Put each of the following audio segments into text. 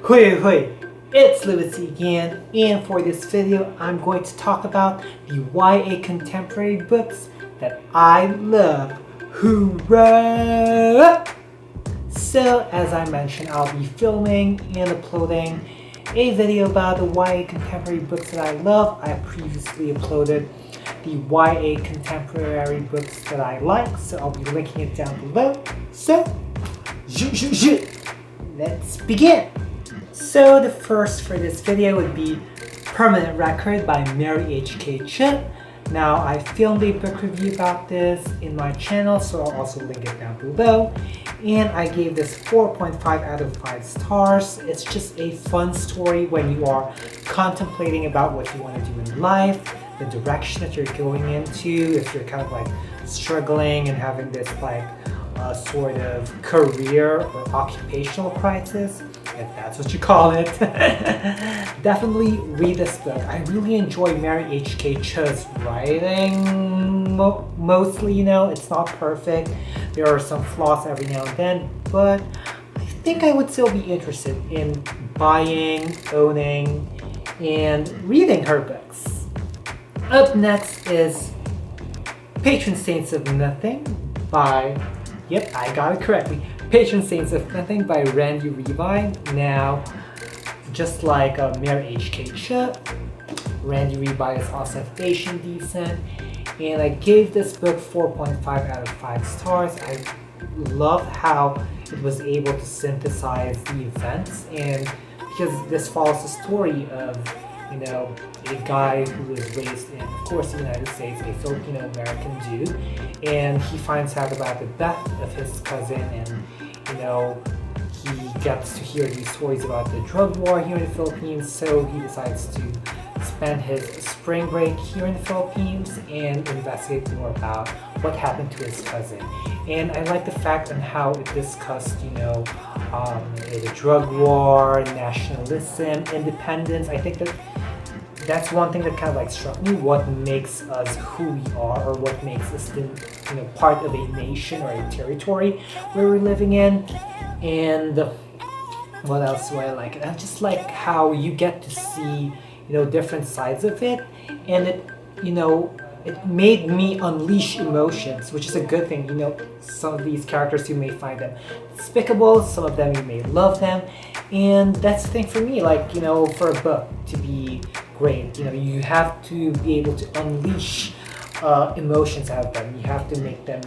Hoi, it's louisity again, and for this video I'm going to talk about the YA contemporary books that I love. Hoorah! So as I mentioned, I'll be filming and uploading a video about the YA contemporary books that I love. I previously uploaded the YA contemporary books that I like, so I'll be linking it down below. So, let's begin! So the first for this video would be Permanent Record by Mary H.K. Choi. Now I filmed a book review about this in my channel, so I'll also link it down below. And I gave this 4.5 out of 5 stars. It's just a fun story when you are contemplating about what you want to do in life, the direction that you're going into, if you're kind of like struggling and having this like sort of career or occupational crisis, if that's what you call it. Definitely read this book. I really enjoy Mary H.K. Choi's writing. Mostly, you know, it's not perfect. There are some flaws every now and then, but I think I would still be interested in buying, owning, and reading her books. Up next is Patron Saints of Nothing by, yep, I got it correctly, Patron Saints of Nothing by Randy Reeby. Now, just like Mary H.K. Choi, Randy Reeby is also Asian descent, and I gave this book 4.5 out of 5 stars. I love how it was able to synthesize the events, and because this follows the story of, you know, a guy who was raised in, of course, the United States, a Filipino-American dude, and he finds out about the death of his cousin, and, you know, he gets to hear these stories about the drug war here in the Philippines, so he decides to spend his spring break here in the Philippines and investigate more about what happened to his cousin. And I like the fact on how it discussed, you know, the drug war, nationalism, independence. I think that that's one thing that kind of like struck me, what makes us who we are, or what makes us the, you know, part of a nation or a territory where we're living in. And what else do I like? I just like how you get to see, you know, different sides of it, and it, you know, it made me unleash emotions, which is a good thing. You know, some of these characters, you may find them despicable, some of them you may love them, and that's the thing for me, like, you know, for a book to be great, you know, you have to be able to unleash emotions out of them. You have to make them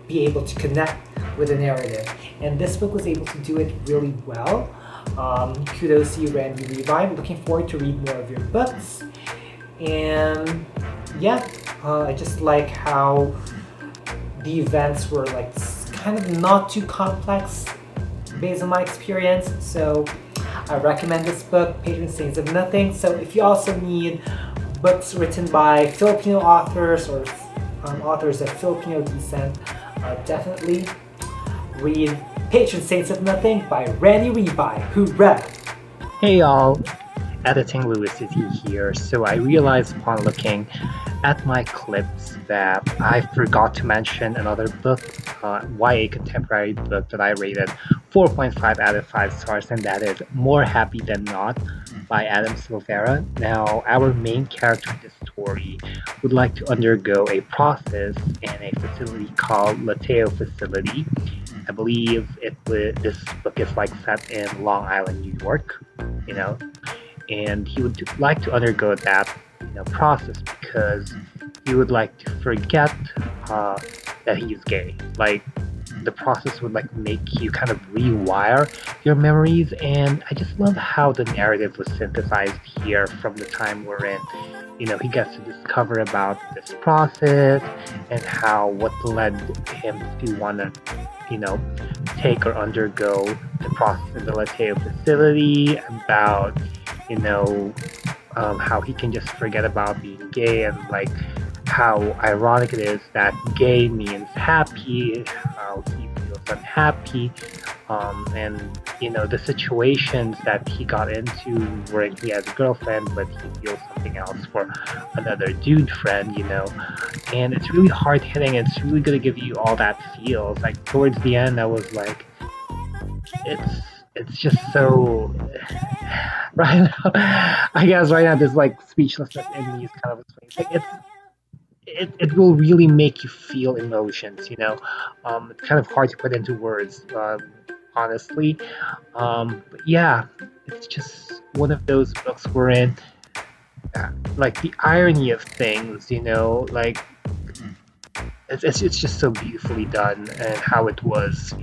be able to connect with the narrative, and this book was able to do it really well. Kudos to you, Randy Reeby. I'm looking forward to read more of your books, and yeah, I just like how the events were like kind of not too complex based on my experience, so I recommend this book, Patron Saints of Nothing. So if you also need books written by Filipino authors or authors of Filipino descent, definitely read Patron Saints of Nothing by Randy Reeby. Hoorah! Hey y'all, editing louisity here. So I realized upon looking at my clips that I forgot to mention another book, YA contemporary book that I rated 4.5 out of 5 stars, and that is More Happy Than Not by Adam Silvera. Now, our main character in this story would like to undergo a process in a facility called Lateo Facility. I believe this book is like set in Long Island, New York, you know, and he would like to undergo that, you know, process because he would like to forget that he's gay. Like, the process would like make you kind of rewire your memories, and I just love how the narrative was synthesized here from the time we're in. You know, he gets to discover about this process and how what led him to want to, you know, take or undergo the process in the Lateo facility, about, you know, how he can just forget about being gay, and like how ironic it is that gay means happy, how he feels unhappy, and, you know, the situations that he got into where he has a girlfriend but he feels something else for another dude friend, you know, and it's really hard hitting, and it's really gonna give you all that feels. Like towards the end I was like, it's it's just so right now. I guess right now there's like speechlessness in me is kind of explaining. Like it will really make you feel emotions. It's kind of hard to put into words, honestly. But yeah, it's just one of those books wherein, like the irony of things, like it's just so beautifully done, and how it was,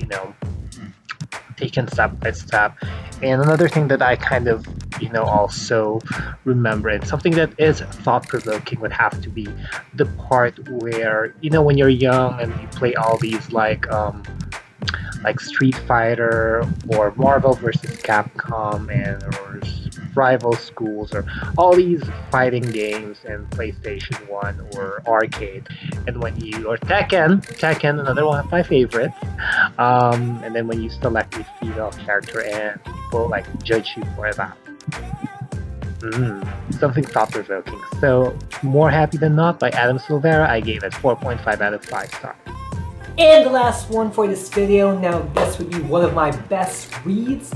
taken step by step. And another thing that I kind of, also remember, and something that is thought-provoking, would have to be the part where, when you're young and you play all these like Street Fighter or Marvel versus Capcom or rival schools or all these fighting games in PlayStation 1 or arcade. And when you, or Tekken, another one of my favorites. And then when you select a female character and people like judge you for that. Something thought-provoking. So, More Happy Than Not by Adam Silvera, I gave it 4.5 out of 5 stars. And the last one for this video, now this would be one of my best reads,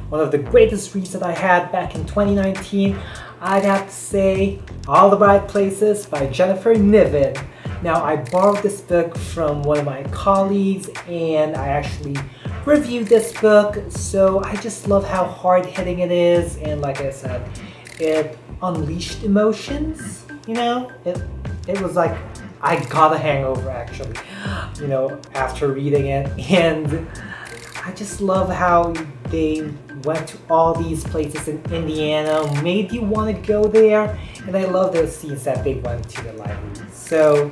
one of the greatest reads that I had back in 2019. I'd have to say All the Right Places by Jennifer Niven. Now I borrowed this book from one of my colleagues and I actually reviewed this book, so I just love how hard-hitting it is, and like I said, it unleashed emotions, it was like I got a hangover actually, after reading it. And I just love how they went to all these places in Indiana, made you want to go there, and I love those scenes that they went to the library. So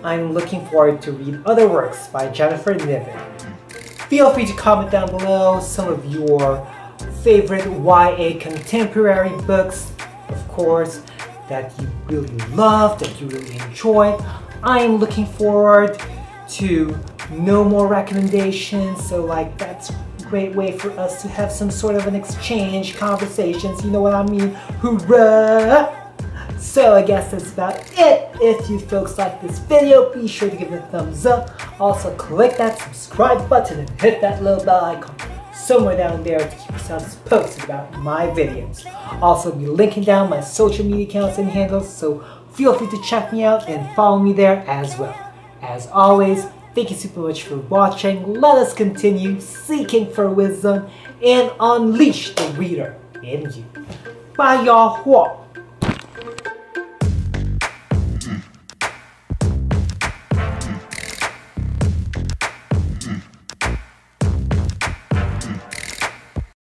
I'm looking forward to read other works by Jennifer Niven. Feel free to comment down below some of your favorite YA contemporary books, of course, that you really love, that you really enjoy. I am looking forward to no more recommendations, so like that's a great way for us to have some sort of an exchange, conversations, you know what I mean? Hoorah! So I guess that's about it. If you folks like this video, be sure to give it a thumbs up. Also click that subscribe button and hit that little bell icon somewhere down there to keep yourselves posted about my videos. Also be linking down my social media accounts and handles, so feel free to check me out and follow me there as well. As always, thank you super much for watching. Let us continue seeking for wisdom and unleash the reader in you. Bye y'all.